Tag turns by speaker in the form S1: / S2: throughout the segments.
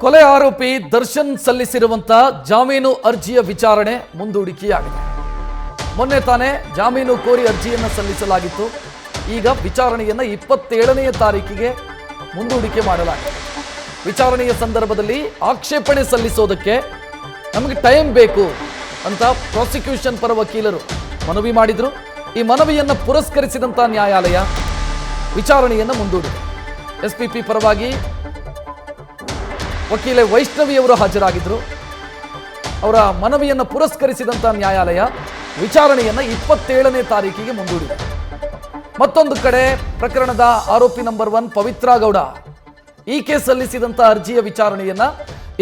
S1: ಕೊಲೆ ಆರೋಪಿ ದರ್ಶನ್ ಸಲ್ಲಿಸಿರುವಂತಹ ಜಾಮೀನು ಅರ್ಜಿಯ ವಿಚಾರಣೆ ಮುಂದೂಡಿಕೆಯಾಗಿದೆ. ಮೊನ್ನೆ ತಾನೇ ಜಾಮೀನು ಕೋರಿ ಅರ್ಜಿಯನ್ನು ಸಲ್ಲಿಸಲಾಗಿತ್ತು. ಈಗ ವಿಚಾರಣೆಯನ್ನು 27ನೇ ತಾರೀಕಿಗೆ ಮುಂದೂಡಿಕೆ ಮಾಡಲಾಗಿದೆ. ವಿಚಾರಣೆಯ ಸಂದರ್ಭದಲ್ಲಿ ಆಕ್ಷೇಪಣೆ ಸಲ್ಲಿಸೋದಕ್ಕೆ ನಮಗೆ ಟೈಮ್ ಬೇಕು ಅಂತ ಪ್ರಾಸಿಕ್ಯೂಷನ್ ಪರ ವಕೀಲರು ಮನವಿ ಮಾಡಿದ್ರು. ಈ ಮನವಿಯನ್ನು ಪುರಸ್ಕರಿಸಿದಂತಹ ನ್ಯಾಯಾಲಯ ವಿಚಾರಣೆಯನ್ನು ಮುಂದೂಡಿದೆ. SPP ಪರವಾಗಿ ವಕೀಲೆ ವೈಷ್ಣವಿ ಅವರು ಹಾಜರಾಗಿದ್ದರು. ಅವರ ಮನವಿಯನ್ನು ಪುರಸ್ಕರಿಸಿದಂಥ ನ್ಯಾಯಾಲಯ ವಿಚಾರಣೆಯನ್ನು 27ನೇ ತಾರೀಕಿಗೆ ಮುಂದೂಡಿದೆ. ಮತ್ತೊಂದು ಕಡೆ ಪ್ರಕರಣದ ಆರೋಪಿ ನಂಬರ್ 1 ಪವಿತ್ರ ಗೌಡ ಈಕೆ ಸಲ್ಲಿಸಿದಂಥ ಅರ್ಜಿಯ ವಿಚಾರಣೆಯನ್ನು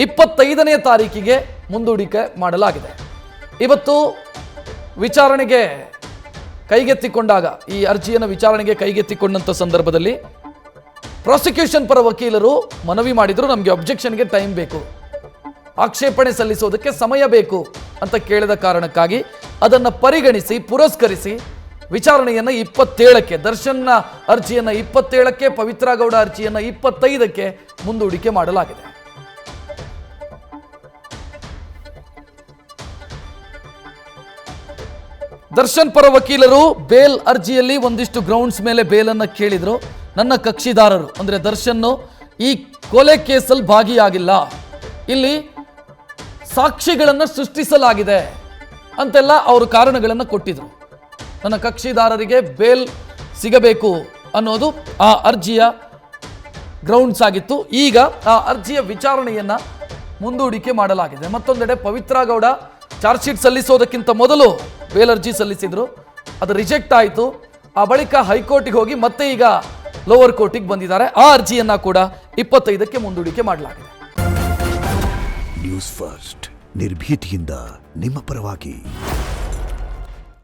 S1: 25ನೇ ತಾರೀಕಿಗೆ ಮುಂದೂಡಿಕೆ ಮಾಡಲಾಗಿದೆ. ಇವತ್ತು ವಿಚಾರಣೆಗೆ ಕೈಗೆತ್ತಿಕೊಂಡಾಗ ಈ ಅರ್ಜಿಯನ್ನು ವಿಚಾರಣೆಗೆ ಕೈಗೆತ್ತಿಕೊಂಡಂಥ ಸಂದರ್ಭದಲ್ಲಿ ಪ್ರಾಸಿಕ್ಯೂಷನ್ ಪರ ವಕೀಲರು ಮನವಿ ಮಾಡಿದ್ರು, ನಮಗೆ ಅಬ್ಜೆಕ್ಷನ್ಗೆ ಟೈಮ್ ಬೇಕು, ಆಕ್ಷೇಪಣೆ ಸಲ್ಲಿಸೋದಕ್ಕೆ ಸಮಯ ಬೇಕು ಅಂತ ಕೇಳಿದ ಕಾರಣಕ್ಕಾಗಿ ಅದನ್ನು ಪರಿಗಣಿಸಿ ಪುರಸ್ಕರಿಸಿ ವಿಚಾರಣೆಯನ್ನು 27ಕ್ಕೆ, ದರ್ಶನ್ನ ಅರ್ಜಿಯನ್ನು 27ಕ್ಕೆ, ಪವಿತ್ರ ಗೌಡ ಅರ್ಜಿಯನ್ನು 25ಕ್ಕೆ ಮುಂದೂಡಿಕೆ ಮಾಡಲಾಗಿದೆ. ದರ್ಶನ್ ಪರ ವಕೀಲರು ಬೇಲ್ ಅರ್ಜಿಯಲ್ಲಿ ಒಂದಿಷ್ಟು ಗ್ರೌಂಡ್ಸ್ ಮೇಲೆ ಬೇಲನ್ನು ಕೇಳಿದ್ರು. ನನ್ನ ಕಕ್ಷಿದಾರರು ಅಂದರೆ ದರ್ಶನ್ ಈ ಕೊಲೆ ಕೇಸಲ್ಲಿ ಭಾಗಿಯಾಗಿಲ್ಲ, ಇಲ್ಲಿ ಸಾಕ್ಷಿಗಳನ್ನು ಸೃಷ್ಟಿಸಲಾಗಿದೆ ಅಂತೆಲ್ಲ ಅವರು ಕಾರಣಗಳನ್ನು ಕೊಟ್ಟಿದ್ರು. ನನ್ನ ಕಕ್ಷಿದಾರರಿಗೆ ಬೇಲ್ ಸಿಗಬೇಕು ಅನ್ನೋದು ಆ ಅರ್ಜಿಯ ಗ್ರೌಂಡ್ಸ್ ಆಗಿತ್ತು. ಈಗ ಆ ಅರ್ಜಿಯ ವಿಚಾರಣೆಯನ್ನ ಮುಂದೂಡಿಕೆ ಮಾಡಲಾಗಿದೆ. ಮತ್ತೊಂದೆಡೆ ಪವಿತ್ರ ಗೌಡ ಚಾರ್ಜ್ ಶೀಟ್ ಸಲ್ಲಿಸೋದಕ್ಕಿಂತ ಮೊದಲು ಬೇಲ್ ಅರ್ಜಿ ಸಲ್ಲಿಸಿದ್ರು, ಅದು ರಿಜೆಕ್ಟ್ ಆಯಿತು. ಆ ಬಳಿಕ ಹೈಕೋರ್ಟಿಗೆ ಹೋಗಿ ಮತ್ತೆ ಈಗ ಲೋವರ್ ಕೋರ್ಟಿಗೆ ಬಂದಿದ್ದಾರೆ. ಆ ಅರ್ಜಿಯನ್ನ ಕೂಡ 25ಕ್ಕೆ ಮುಂದೂಡಿಕೆ ಮಾಡಲಾಗಿದೆ.
S2: ನ್ಯೂಸ್ ಫಸ್ಟ್ ನಿರ್ಭೀತಿಯಿಂದ ನಿಮ್ಮ ಪರವಾಗಿ.